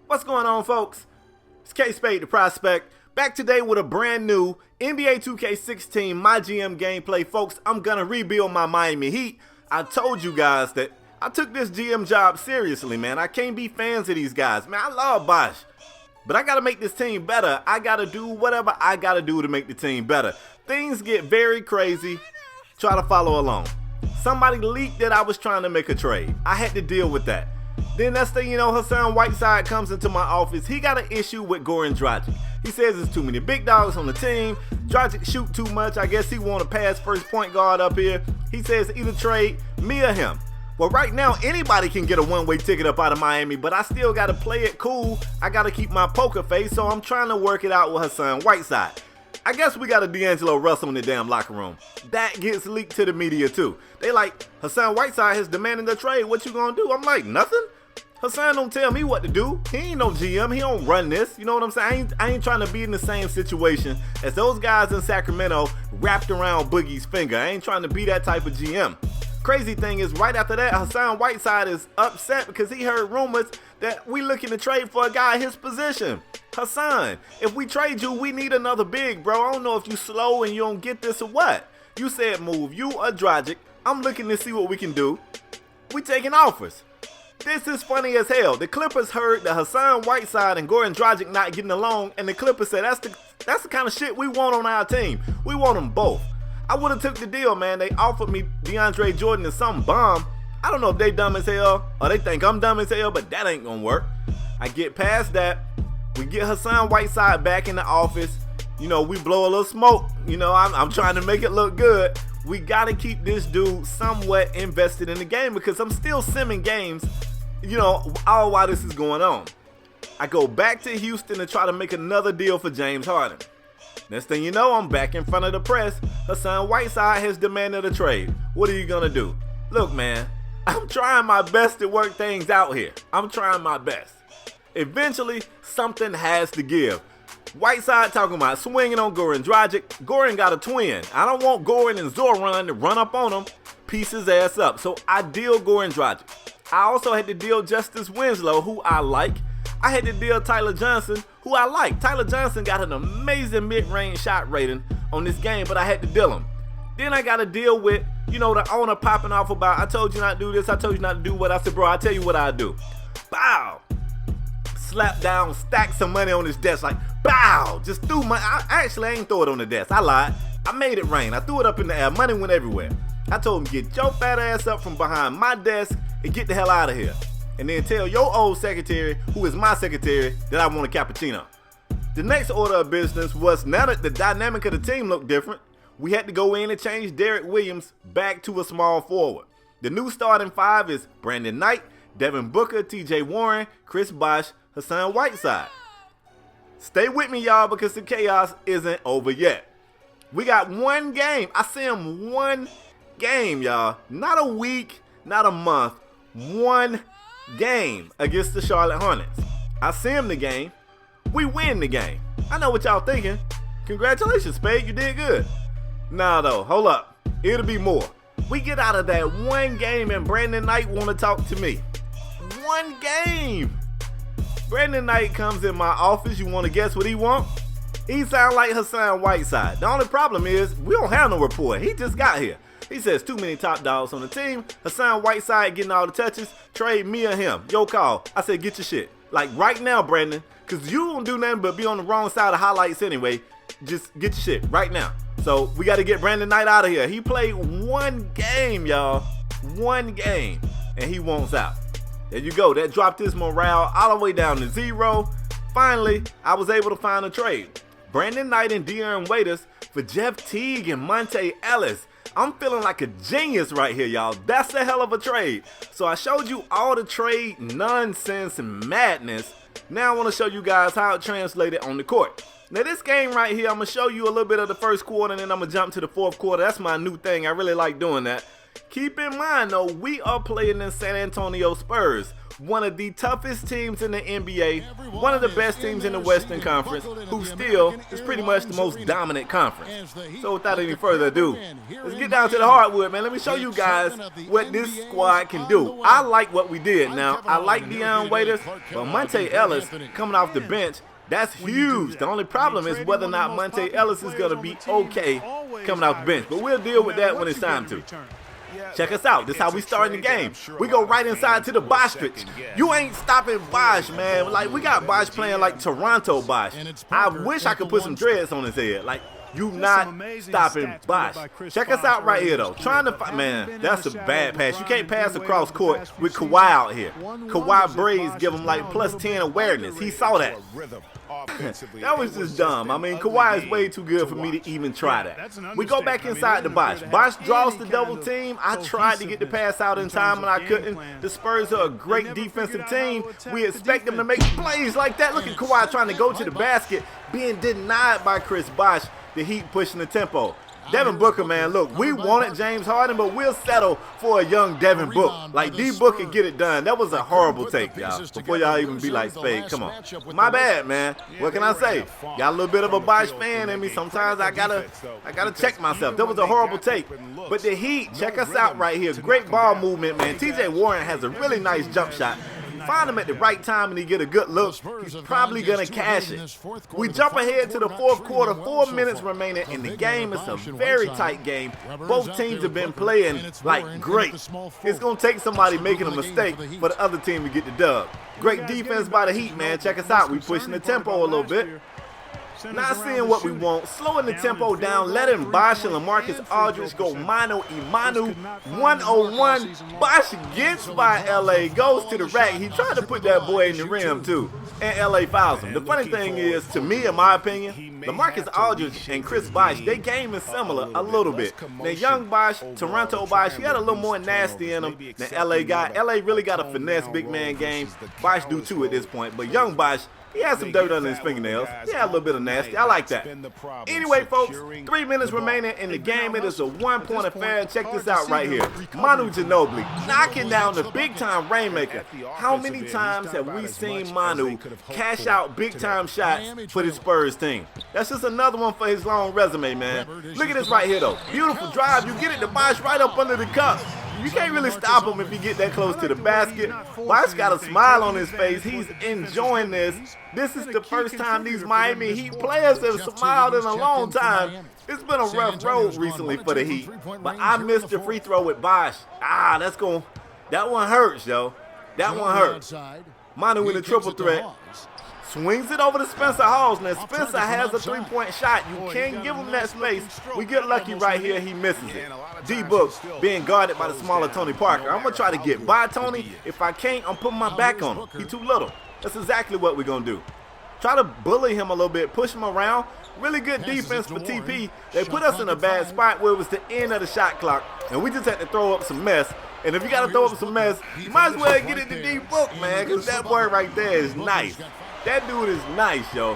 What's going on, folks? It's KspadeTheProspect, back today with a brand new NBA 2K16 MyGM gameplay. Folks, I'm gonna rebuild my Miami Heat. I told you guys that I took this GM job seriously, man. I can't be fans of these guys. Man, I love Bosh, but I gotta make this team better. I gotta do whatever I gotta do to make the team better. Things get very crazy. Try to follow along. Somebody leaked that I was trying to make a trade. I had to deal with that. Then next thing you know, Whiteside comes into my office. He got an issue with Dragic. He says there's too many big dogs on the team. Dragic shoot too much. I guess he want to pass first point guard up here. He says either trade me or him. Well, right now, anybody can get a one-way ticket up out of Miami, but I still got to play it cool. I got to keep my poker face, so I'm trying to work it out with Whiteside. I guess we got a D'Angelo Russell in the damn locker room. That gets leaked to the media too. They like, Whiteside has demanded a trade. What you gonna do? I'm like, nothing. Hassan don't tell me what to do. He ain't no GM. He don't run this. You know what I'm saying? I ain't trying to be in the same situation as those guys in Sacramento wrapped around Boogie's finger. I ain't trying to be that type of GM. Crazy thing is, right after that, Whiteside is upset because he heard rumors that we looking to trade for a guy in his position. Hassan, if we trade you, we need another big, bro. I don't know if you slow and you don't get this or what. You said move you or Dragic. I'm looking to see what we can do. We taking offers. This is funny as hell. The Clippers heard that Whiteside and Dragic not getting along, and the Clippers said that's the kind of shit we want on our team. We want them both. I would have took the deal, man. They offered me DeAndre Jordan and some bomb. I don't know if they dumb as hell or they think I'm dumb as hell, but that ain't gonna work. I get past that. We get Whiteside back in the office. You know, we blow a little smoke. You know, I'm trying to make it look good. We gotta keep this dude somewhat invested in the game because I'm still simming games, you know, all while this is going on. I go back to Houston to try to make another deal for James Harden. Next thing you know, I'm back in front of the press. Whiteside has demanded a trade. What are you gonna do? Look, man, I'm trying my best to work things out here. I'm trying my best. Eventually, something has to give. Whiteside talking about swinging on Dragic. Goran got a twin. I don't want Goran and Zoran to run up on him, piece his ass up. So I deal Dragic. I also had to deal Justice Winslow, who I like. I had to deal Tyler Johnson, who I like. Tyler Johnson got an amazing mid-range shot rating on this game, but I had to deal him. Then I got to deal with, you know, the owner popping off about, I told you not to do this, I told you not to do what. I said, bro, I tell you what I do. Bow. Slap down, stack some money on his desk, like, bow. Just threw money. I ain't throw it on the desk. I lied. I made it rain. I threw it up in the air. Money went everywhere. I told him, get your fat ass up from behind my desk and get the hell out of here. And then tell your old secretary, who is my secretary, that I want a cappuccino. The next order of business was, now that the dynamic of the team looked different, we had to go in and change Derek Williams back to a small forward. The new starting five is Brandon Knight, Devin Booker, TJ Warren, Chris Bosh, Whiteside. Stay with me, y'all, because the chaos isn't over yet. We got one game. I see him one game, y'all. Not a week, not a month. One game against the Charlotte Hornets. I see him the game. We win the game. I know what y'all thinking. Congratulations, Spade. You did good. Nah, though. Hold up. It'll be more. We get out of that one game and Brandon Knight want to talk to me. One game. Brandon Knight comes in my office. You want to guess what he want? He sound like Whiteside. The only problem is we don't have no report. He just got here. He says too many top dogs on the team. Whiteside getting all the touches. Trade me or him. Yo call. I said get your shit. Like right now, Brandon. Because you don't do nothing but be on the wrong side of highlights anyway. Just get your shit right now. So we got to get Brandon Knight out of here. He played one game, y'all. One game. And he wants out. There you go. That dropped his morale all the way down to 0. Finally, I was able to find a trade. Brandon Knight and De'Aaron Waiters for Jeff Teague and Monte Ellis. I'm feeling like a genius right here, y'all. That's a hell of a trade. So I showed you all the trade nonsense and madness. Now I want to show you guys how it translated on the court. Now this game right here, I'm going to show you a little bit of the first quarter and then I'm going to jump to the fourth quarter. That's my new thing. I really like doing that. Keep in mind though, we are playing in San Antonio Spurs, one of the toughest teams in the NBA, one of the best teams in the Western Conference, who still is pretty much the most dominant conference. So without any further ado, let's get down to the hardwood, man. Let me show you guys what this squad can do. I like what we did. Now, I like Dion Waiters, but Monte Ellis coming off the bench, that's huge. The only problem is whether or not Monte Ellis is going to be okay coming off the bench. But we'll deal with that when it's time to. Check us out. This is how we start in the game. We go right inside to the Bostrich. You ain't stopping Bosh, man. Like, we got Bosh playing like Toronto Bosh. I wish I could put some dreads on his head. Like, you not stopping Bosh. Check us out right here, though. Trying to find, man, that's a bad pass. You can't pass across court with Kawhi out here. Kawhi braids give him like plus 10 awareness. He saw that. That was just dumb. I mean, Kawhi is way too good for me to even try that. We go back inside the Bosh. Bosh draws the double team. I tried to get the pass out in time, and I couldn't. The Spurs are a great defensive team. We expect them to make plays like that. Look at Kawhi trying to go to the basket, being denied by Chris Bosh. The Heat pushing the tempo. Devin Booker, man, look, we wanted James Harden, but we'll settle for a young Devin Booker. Like, D Booker get it done. That was a horrible take, y'all. Before y'all even be like, Spade, come on. My bad, man. What can I say? Got a little bit of a Bosh fan in me. Sometimes I gotta check myself. That was a horrible take. But the Heat, check us out right here. Great ball movement, man. TJ Warren has a really nice jump shot. Find him at the right time and he get a good look, he's probably going to cash it. We jump ahead to the fourth quarter, 4 minutes remaining in the game. It's a very tight game. Both teams have been playing like great. It's going to take somebody making a mistake for the other team to get the dub. Great defense by the Heat, man. Check us out. We pushing the tempo a little bit. Not seeing what we want, slowing the tempo down, letting Bosh and LaMarcus Aldridge go mano a mano, 101. Bosh gets by LA, goes to the rack. He tried to put that boy in the rim too, and LA fouls him. The funny thing is, to me, in my opinion, LaMarcus Aldridge and Chris Bosh, their game is similar a little bit. Now, young Bosh, Toronto Bosh, he had a little more nasty in him than LA guy. LA really got a finesse big man game. Bosh do too at this point, but young Bosh, he had some dirt under his fingernails. He had a little bit of nasty. I like that. Anyway, folks, 3 minutes remaining in the game. It is a 1-point affair. Check this out right here. Manu Ginobili knocking down the big-time rainmaker. How many times have we seen Manu cash out big-time shots for the Spurs team? That's just another one for his long resume, man. Look at this right here, though. Beautiful drive. You get it to Bosh right up under the cup. You can't really stop him if you get that close to the basket. Bosh got a smile on his face. He's enjoying this. This is the first time these Miami Heat players have smiled in a long time. It's been a rough road recently for the Heat. But I missed the free throw with Bosh. That one hurts, yo. That one hurts. Manu in the triple threat. Swings it over to Spencer Hawes. Now, Spencer has a three-point shot. You can't give him that space. We get lucky right here. He misses it. D-Book being guarded by the smaller Tony Parker. I'm going to try to get by Tony. If I can't, I'm putting my back on him. He's too little. That's exactly what we're going to do. Try to bully him a little bit, push him around. Really good defense for TP. They put us in a bad spot where it was the end of the shot clock, and we just had to throw up some mess. And if you got to throw up some mess, you might as well get it to D-Book, man, because that boy right there is nice. That dude is nice, yo.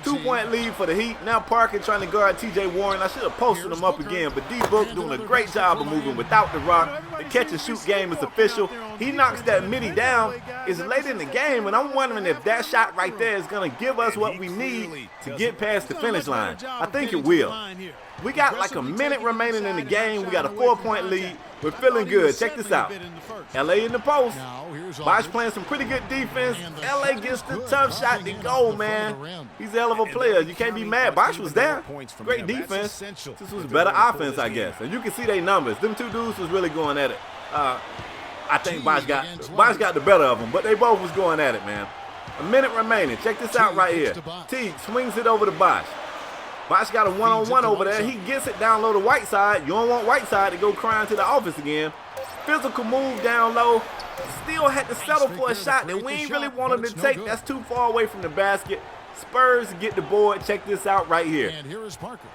2-point lead for the Heat. Now Parker trying to guard TJ Warren. I should have posted him up again, but D-Book doing a great job of moving without the rock. The catch-and-shoot game is official. He knocks that midi down. It's late in the game, and I'm wondering if that shot right there is going to give us what we need to get past the finish line. I think it will. We got like a minute remaining in the game. We got a 4-point lead. We're feeling good. Check this out. LA in the post. Bosh playing some pretty good defense. LA gets the tough shot to go, man. He's a hell of a player. You can't be mad. Bosh was there. Great defense. This was better offense, I guess. And you can see their numbers. Them two dudes was really going at it. I think Bosh got the better of them, but they both was going at it, man. A minute remaining. Check this out right here. Teague swings it over to Bosh. Bosh got a one-on-one over there. He gets it down low to Whiteside. You don't want Whiteside to go crying to the office again. Physical move down low. Still had to settle for a shot that we ain't really want him to take. That's too far away from the basket. Spurs get the board. Check this out right here. And here is Parker.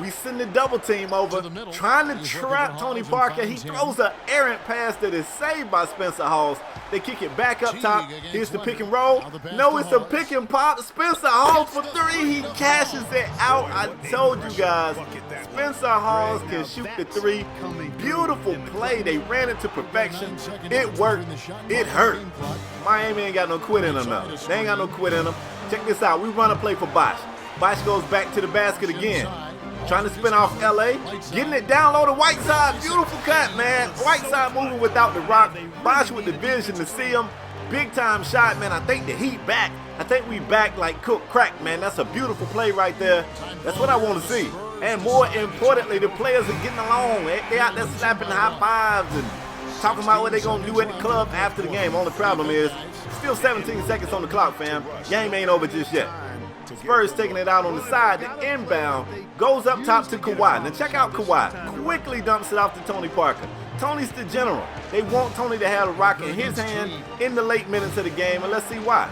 We send the double team over, trying to trap Tony Parker. He throws an errant pass that is saved by Spencer Hawes. They kick it back up top. Here's the pick and roll. No, it's a pick and pop. Spencer Hawes for three. He cashes it out. I told you guys, Spencer Hawes can shoot the three. Beautiful play. They ran it to perfection. It worked. It hurt. Miami ain't got no quit in them now. They ain't got no quit in them. Check this out. We run a play for Bosh. Bosh goes back to the basket again. Trying to spin off LA. Getting it down low to Whiteside. Beautiful cut, man. Whiteside moving without the rock. Bosh with the vision to see him. Big time shot, man. I think the Heat back. I think we back like cook crack, man. That's a beautiful play right there. That's what I want to see. And more importantly, the players are getting along. They out there snapping high fives and talking about what they're going to do at the club after the game. Only problem is, still 17 seconds on the clock, fam. Game ain't over just yet. Spurs taking it out on the side. The inbound goes up top to Kawhi. Now check out Kawhi. Quickly dumps it off to Tony Parker. Tony's the general. They want Tony to have the rock in his hand in the late minutes of the game, and let's see why.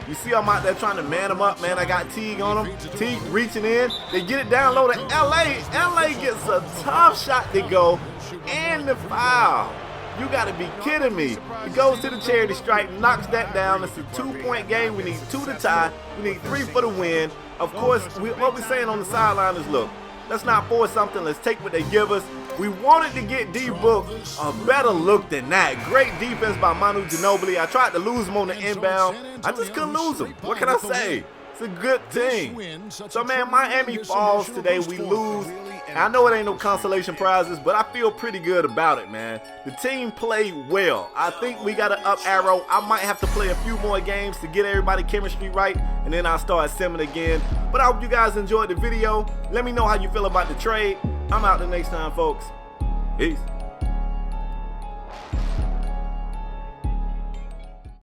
You see I'm out there trying to man him up, man. I got Teague on him. Teague reaching in. They get it down low to LA. LA gets a tough shot to go and the foul. You got to be kidding me. He goes to the charity stripe, knocks that down. It's a 2-point game. We need 2 to tie. We need 3 for the win. Of course, what we're saying on the sideline is, look, let's not force something. Let's take what they give us. We wanted to get D-Book a better look than that. Great defense by Manu Ginobili. I tried to lose him on the inbound. I just couldn't lose him. What can I say? It's a good team. So, man, Miami falls today. We lose. And I know it ain't no consolation prizes, but I feel pretty good about it, man. The team played well. I think we got an up arrow. I might have to play a few more games to get everybody chemistry right, and then I'll start simming again. But I hope you guys enjoyed the video. Let me know how you feel about the trade. I'm out the next time, folks. Peace.